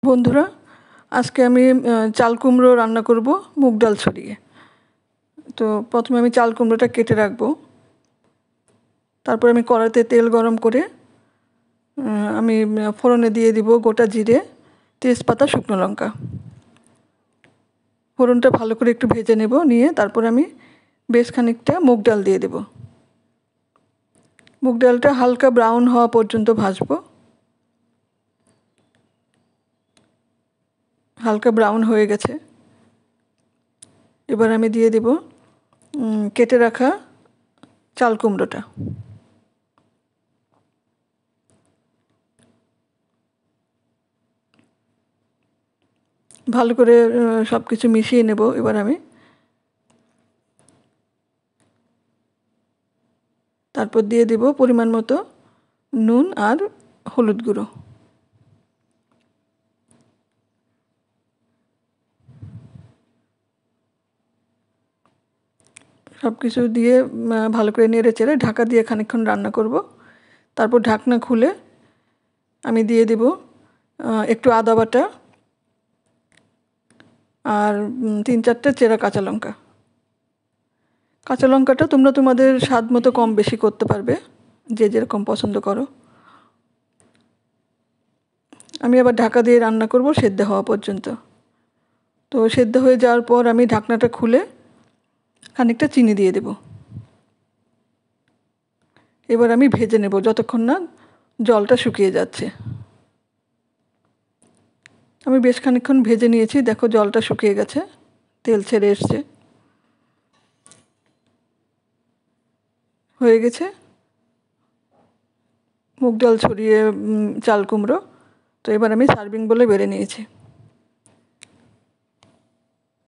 বন্ধুরা, আজকে আমি চাল কুমড়ো রান্না করব মুগ ডাল ছড়িয়ে। তো প্রথমে আমি চাল কুমড়োটা কেটে রাখবো। তারপর আমি কড়াইতে তেল গরম করে আমি ফোড়নে দিয়ে দিব গোটা জিরে, তেজপাতা, শুকনো লঙ্কা। ফোড়নটা ভালো করে একটু ভেজে নেব, নিয়ে তারপর আমি বেশ খানিকটা মুগ ডাল দিয়ে দেব। মুগ ডালটা হালকা ব্রাউন হওয়া পর্যন্ত ভাজবো। হালকা ব্রাউন হয়ে গেছে, এবার আমি দিয়ে দেব কেটে রাখা চাল কুমড়োটা। ভালো করে সব কিছু মিশিয়ে নেব। এবার আমি তারপর দিয়ে দেব পরিমাণ মতো নুন আর হলুদ গুঁড়ো। সব কিছু দিয়ে ভালো করে নেড়ে চেড়ে ঢাকা দিয়ে খানিকক্ষণ রান্না করব। তারপর ঢাকনা খুলে আমি দিয়ে দেব একটু আদা বাটা আর 3-4টে চেরা কাঁচা লঙ্কা। কাঁচা লঙ্কাটা তোমরা তোমাদের স্বাদ মতো কম বেশি করতে পারবে, যে যেরকম পছন্দ করো। আমি আবার ঢাকা দিয়ে রান্না করব সেদ্ধ হওয়া পর্যন্ত। তো সেদ্ধ হয়ে যাওয়ার পর আমি ঢাকনাটা খুলে খানিকটা চিনি দিয়ে দেব। এবার আমি ভেজে নেব যতক্ষণ না জলটা শুকিয়ে যাচ্ছে। আমি বেশ খানিকক্ষণ ভেজে নিয়েছি, দেখো জলটা শুকিয়ে গেছে, তেল ছেড়ে এসছে, হয়ে গেছে মুগ ডাল ছড়িয়ে চাল কুমড়ো। তো এবার আমি সার্ভিং বলে বেড়ে নিয়েছি।